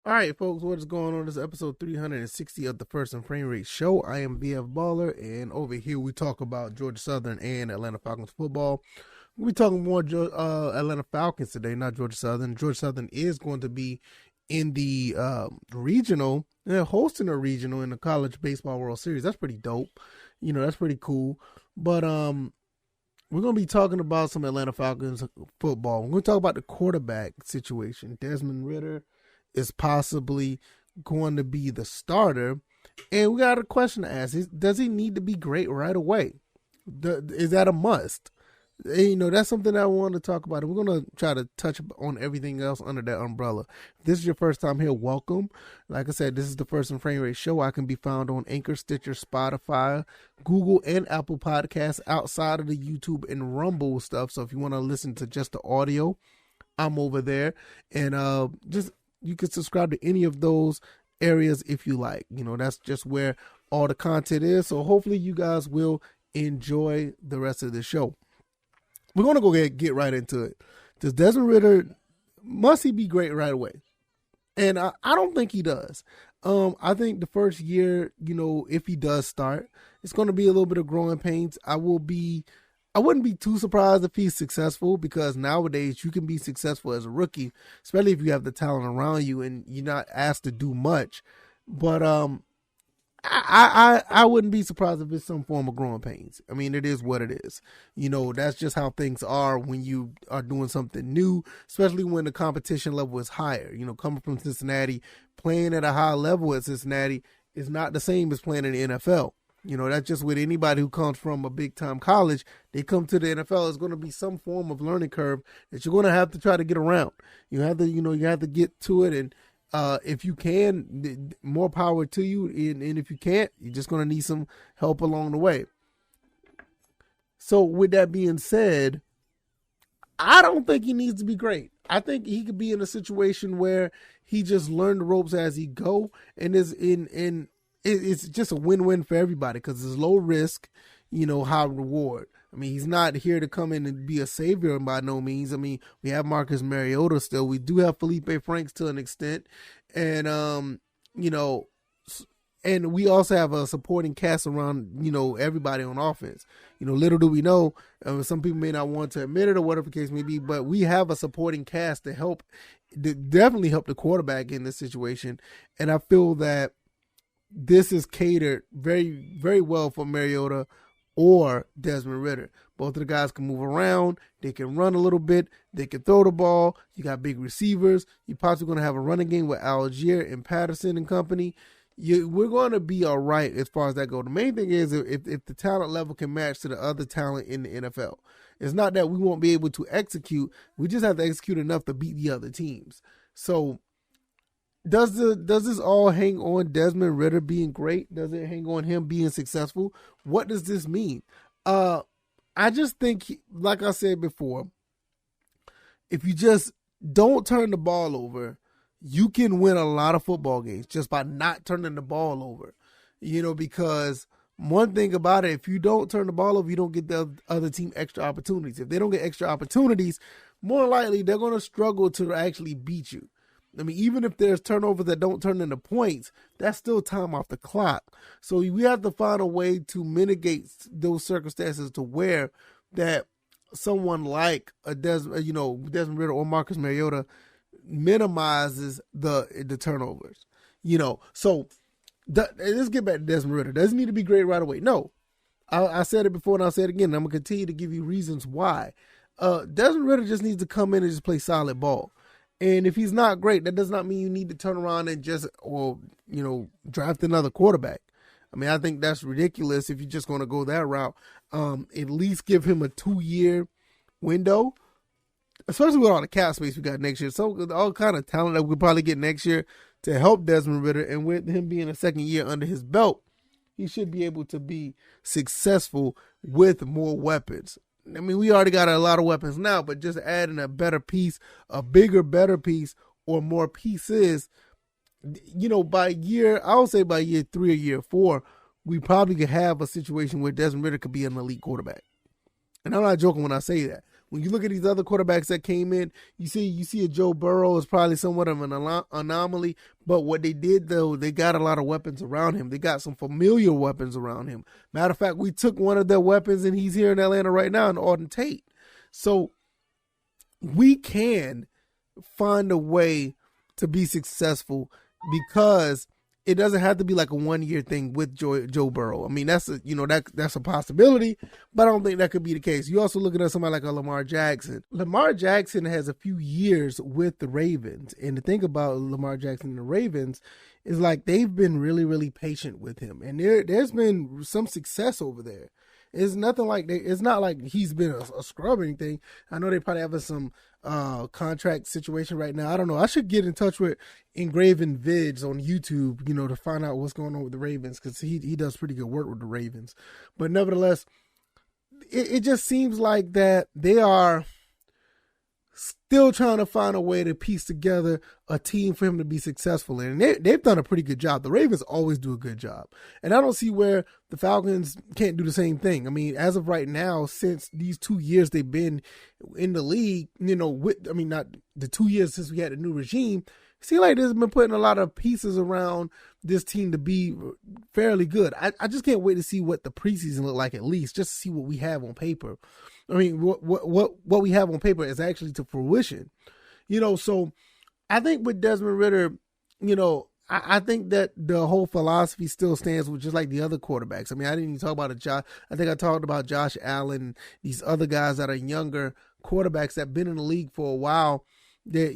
All right, folks, what is going on? This is episode 360 of the First and Frame Rate Show. I am VF Baller, and over here we talk about Georgia Southern and Atlanta Falcons football. We'll be talking more Atlanta Falcons today, not Georgia Southern. Georgia Southern is going to be in the regional, hosting a regional in the College Baseball World Series. That's pretty dope. That's pretty cool. But we're going to be talking about some Atlanta Falcons football. We're going to talk about the quarterback situation. Desmond Ridder is possibly going to be the starter. And we got a question to ask. Does he need to be great right away? Is that a must? That's something I want to talk about. And we're going to try to touch on everything else under that umbrella. If this is your first time here, welcome. Like I said, this is the First and Frame Rate Show. I can be found on Anchor, Stitcher, Spotify, Google, and Apple Podcasts outside of the YouTube and Rumble stuff. So if you want to listen to just the audio, I'm over there. And you can subscribe to any of those areas if you like. That's just where all the content is. So hopefully you guys will enjoy the rest of the show. We're going to go ahead and get right into it. Does Desmond Ridder, must he be great right away? And I don't think he does. I think the first year, if he does start, it's going to be a little bit of growing pains. I wouldn't be too surprised if he's successful, because nowadays you can be successful as a rookie, especially if you have the talent around you and you're not asked to do much. But I wouldn't be surprised if it's some form of growing pains. I mean, it is what it is. That's just how things are when you are doing something new, especially when the competition level is higher. Coming from Cincinnati, playing at a high level at Cincinnati is not the same as playing in the NFL. That's just with anybody who comes from a big-time college. They come to the NFL, it's going to be some form of learning curve that you're going to have to try to get around. You have to get to it, and if you can, more power to you. And if you can't, you're just going to need some help along the way. So with that being said, I don't think he needs to be great. I think he could be in a situation where he just learned the ropes as he go, and it's just a win-win for everybody, because it's low risk, high reward. I mean, he's not here to come in and be a savior by no means. I mean, we have Marcus Mariota still. We do have Felipe Franks to an extent. And, and we also have a supporting cast around, everybody on offense. Little do we know, some people may not want to admit it or whatever the case may be, but we have a supporting cast to definitely help the quarterback in this situation. And I feel that this is catered very, very well for Mariota or Desmond Ridder. Both of the guys can move around. They can run a little bit. They can throw the ball. You got big receivers. You're possibly going to have a running game with Algier and Patterson and company. We're going to be all right as far as that goes. The main thing is if the talent level can match to the other talent in the NFL. It's not that we won't be able to execute. We just have to execute enough to beat the other teams. So Does this all hang on Desmond Ridder being great? Does it hang on him being successful? What does this mean? I just think, like I said before, if you just don't turn the ball over, you can win a lot of football games just by not turning the ball over. Because one thing about it, if you don't turn the ball over, you don't get the other team extra opportunities. If they don't get extra opportunities, more likely they're going to struggle to actually beat you. I mean, even if there's turnovers that don't turn into points, that's still time off the clock. So we have to find a way to mitigate those circumstances to where that someone like Desmond Ridder or Marcus Mariota minimizes the turnovers. So let's get back to Desmond Ridder. Doesn't need to be great right away. No, I said it before and I'll say it again. I'm gonna continue to give you reasons why. Desmond Ridder just needs to come in and just play solid ball. And if he's not great, that does not mean you need to turn around and draft another quarterback. I mean, I think that's ridiculous if you're just going to go that route. At least give him a 2-year window, especially with all the cap space we got next year. So all kind of talent that we'll probably get next year to help Desmond Ridder. And with him being a second year under his belt, he should be able to be successful with more weapons. I mean, we already got a lot of weapons now, but just adding a better piece, a bigger, better piece, or more pieces, by year 3 or year 4, we probably could have a situation where Desmond Ridder could be an elite quarterback. And I'm not joking when I say that. When you look at these other quarterbacks that came in, you see a Joe Burrow is probably somewhat of an anomaly, but what they did though, they got a lot of weapons around him. They got some familiar weapons around him. Matter of fact, we took one of their weapons and he's here in Atlanta right now in Auden Tate. So we can find a way to be successful because it doesn't have to be like a 1-year thing with Joe Burrow. I mean, that's a possibility, but I don't think that could be the case. You also looking at somebody like a Lamar Jackson. Lamar Jackson has a few years with the Ravens, and the thing about Lamar Jackson and the Ravens is like they've been really, really patient with him, and there's been some success over there. It's nothing like it's not like he's been a scrub or anything. I know they probably have some contract situation right now. I don't know. I should get in touch with Engraven Vids on YouTube, to find out what's going on with the Ravens, because he does pretty good work with the Ravens. But nevertheless, it just seems like that they are still trying to find a way to piece together a team for him to be successful in. And they've done a pretty good job. The Ravens always do a good job. And I don't see where the Falcons can't do the same thing. I mean, as of right now, since these 2 years they've been in the league, not the 2 years since we had a new regime, it seems like they've been putting a lot of pieces around this team to be fairly good. I just can't wait to see what the preseason look like, at least, just to see what we have on paper. I mean, what we have on paper is actually to fruition, so I think with Desmond Ridder, I think that the whole philosophy still stands with just like the other quarterbacks. I mean, I didn't even talk about I think I talked about Josh Allen, these other guys that are younger quarterbacks that have been in the league for a while. They're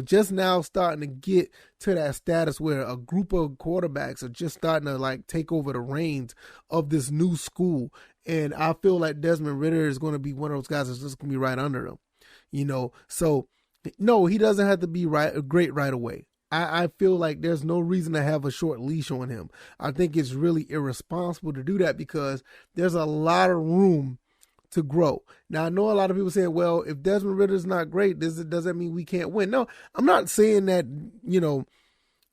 just now starting to get to that status where a group of quarterbacks are just starting to like take over the reins of this new school. And I feel like Desmond Ridder is going to be one of those guys that's just going to be right under him, So, no, he doesn't have to be great right away. I feel like there's no reason to have a short leash on him. I think it's really irresponsible to do that because there's a lot of room to grow. Now, I know a lot of people say, well, if Desmond Ridder is not great, does that mean we can't win? No, I'm not saying that,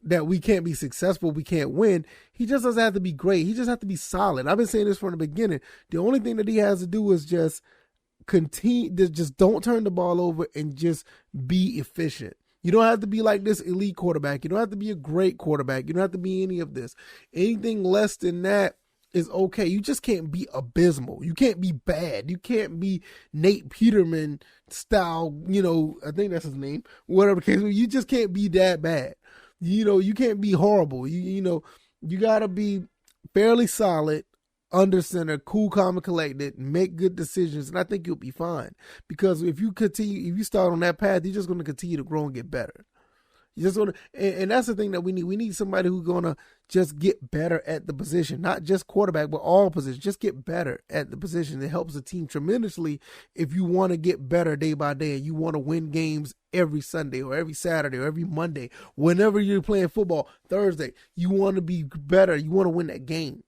that we can't be successful, we can't win. He just doesn't have to be great. He just has to be solid. I've been saying this from the beginning. The only thing that he has to do is just just don't turn the ball over and just be efficient. You don't have to be like this elite quarterback. You don't have to be a great quarterback. You don't have to be any of this. Anything less than that is okay. You just can't be abysmal. You can't be bad. You can't be Nate Peterman style, I think that's his name, whatever the case. You just can't be that bad. You can't be horrible. You got to be fairly solid, under center, cool, calm, and collected, make good decisions, and I think you'll be fine. Because if you start on that path, you're just going to continue to grow and get better. You just want to, and that's the thing that we need. We need somebody who's going to just get better at the position, not just quarterback, but all positions. Just get better at the position. It helps the team tremendously if you want to get better day by day and you want to win games every Sunday or every Saturday or every Monday. Whenever you're playing football, Thursday, you want to be better. You want to win that game.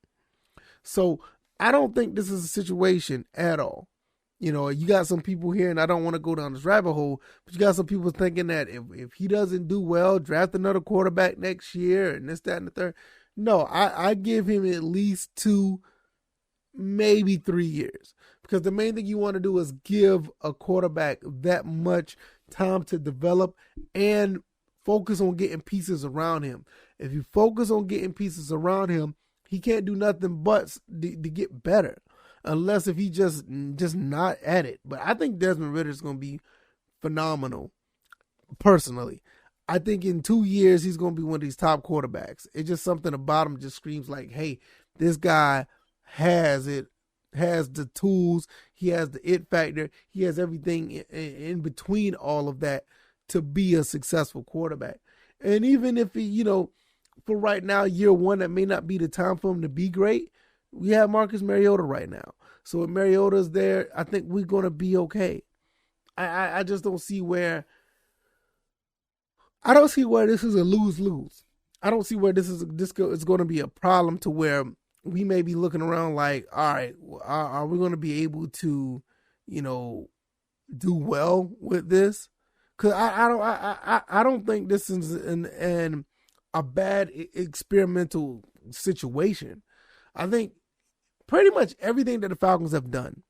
So I don't think this is a situation at all. You got some people here, and I don't want to go down this rabbit hole, but you got some people thinking that if he doesn't do well, draft another quarterback next year and this, that, and the third. No, I give him at least 2, maybe 3 years. Because the main thing you want to do is give a quarterback that much time to develop and focus on getting pieces around him. If you focus on getting pieces around him, he can't do nothing but to get better. Unless if he just not at it. But I think Desmond Ridder is going to be phenomenal, personally. I think in 2 years, he's going to be one of these top quarterbacks. It's just something about him just screams like, hey, this guy has it, has the tools, he has the it factor, he has everything in between all of that to be a successful quarterback. And even if he, for right now, year one, that may not be the time for him to be great, we have Marcus Mariota right now. So if Mariota's there, I think we're going to be okay. I just don't see where this is a lose-lose. I don't see where this is going to be a problem to where we may be looking around like, all right, are we going to be able to, do well with this? Because I don't think this is a bad experimental situation. I think pretty much everything that the Falcons have done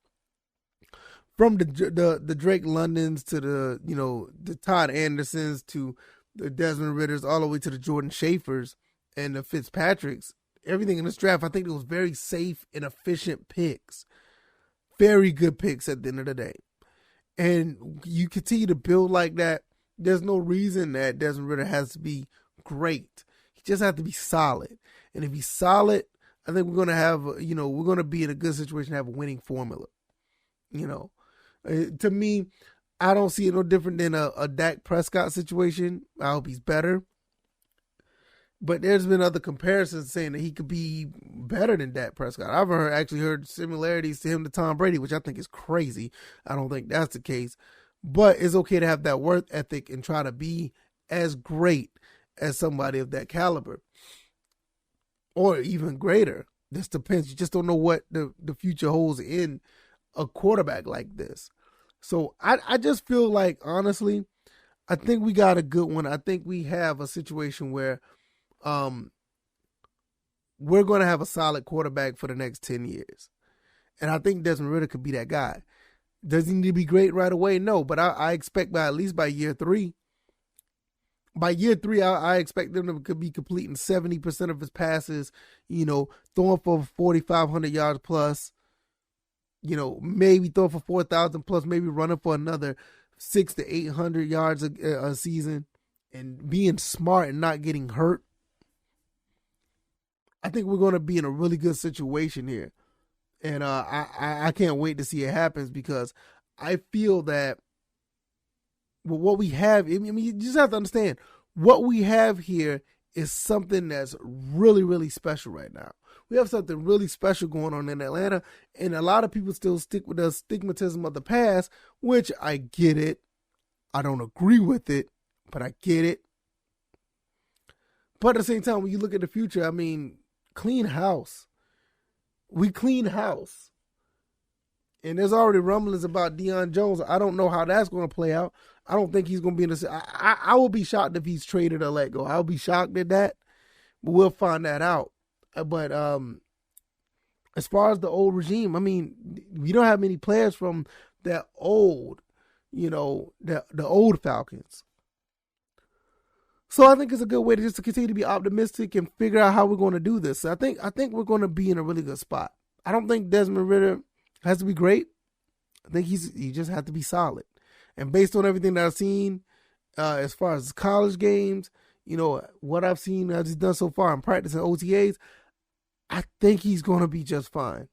from the Drake Londons to the Todd Andersons to the Desmond Ridders, all the way to the Jordan Schaefers and the Fitzpatricks. Everything in this draft, I think it was very safe and efficient picks. Very good picks at the end of the day. And you continue to build like that. There's no reason that Desmond Ridder has to be great. He just has to be solid. And if he's solid, I think we're going to have, we're going to be in a good situation to have a winning formula. To me, I don't see it no different than a Dak Prescott situation. I hope he's better. But there's been other comparisons saying that he could be better than Dak Prescott. I've actually heard similarities to him to Tom Brady, which I think is crazy. I don't think that's the case. But it's okay to have that work ethic and try to be as great as somebody of that caliber. Or even greater. This depends. You just don't know what the future holds in a quarterback like this. So I just feel like, honestly, I think we got a good one. I think we have a situation where we're going to have a solid quarterback for the next 10 years. And I think Desmond Ridder could be that guy. Does he need to be great right away? No, but I expect at least by year 3. By year 3, I expect them to be completing 70% of his passes, throwing for 4,500 yards plus, maybe throwing for 4,000 plus, maybe running for another 600 to 800 yards a season, and being smart and not getting hurt. I think we're going to be in a really good situation here. And I can't wait to see it happens, because I feel that what we have, you just have to understand, what we have here is something that's really, really special right now. We have something really special going on in Atlanta, and a lot of people still stick with the stigmatism of the past, which I get it. I don't agree with it, but I get it. But at the same time, when you look at the future, clean house. We clean house. And there's already rumblings about Deion Jones. I don't know how that's going to play out. I don't think he's going to be in this. I will be shocked if he's traded or let go. I'll be shocked at that. But we'll find that out. But as far as the old regime, we don't have many players from that old, the old Falcons. So I think it's a good way to continue to be optimistic and figure out how we're going to do this. So I think we're going to be in a really good spot. I don't think Desmond Ridder has to be great. I think he just has to be solid. And based on everything that I've seen, as far as college games, what I've seen as he's done so far in practice and OTAs, I think he's going to be just fine.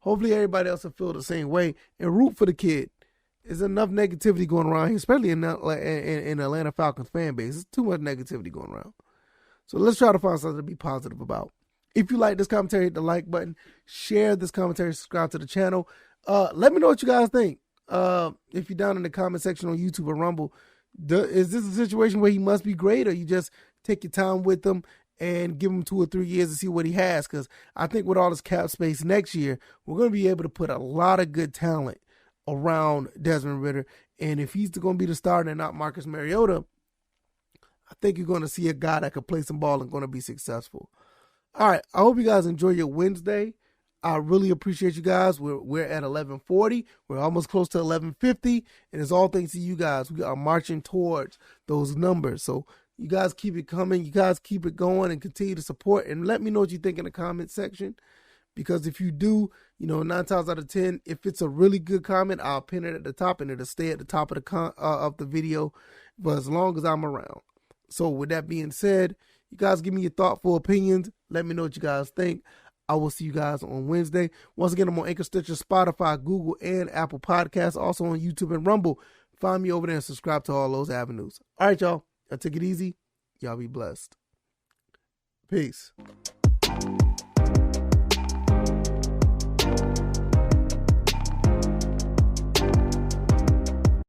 Hopefully everybody else will feel the same way and root for the kid. There's enough negativity going around here, especially in Atlanta Falcons fan base. There's too much negativity going around. So let's try to find something to be positive about. If you like this commentary, hit the like button. Share this commentary. Subscribe to the channel. Let me know what you guys think. If you're down in the comment section on YouTube or Rumble, is this a situation where he must be great, or you just take your time with him and give him 2 or 3 years to see what he has? Because I think with all this cap space next year, we're going to be able to put a lot of good talent around Desmond Ridder. And if he's going to be the starter and not Marcus Mariota, I think you're going to see a guy that can play some ball and going to be successful. All right, I hope you guys enjoy your Wednesday. I really appreciate you guys. We're at 11:40. We're almost close to 11:50, and it's all thanks to you guys. We are marching towards those numbers. So you guys keep it coming. You guys keep it going and continue to support. And let me know what you think in the comment section, because if you do, 9 times out of 10, if it's a really good comment, I'll pin it at the top, and it'll stay at the top of the video for as long as I'm around. So with that being said, you guys give me your thoughtful opinions. Let me know what you guys think. I will see you guys on Wednesday. Once again, I'm on Anchor, Stitcher, Spotify, Google, and Apple Podcasts. Also on YouTube and Rumble. Find me over there and subscribe to all those avenues. All right, y'all. Y'all take it easy. Y'all be blessed. Peace.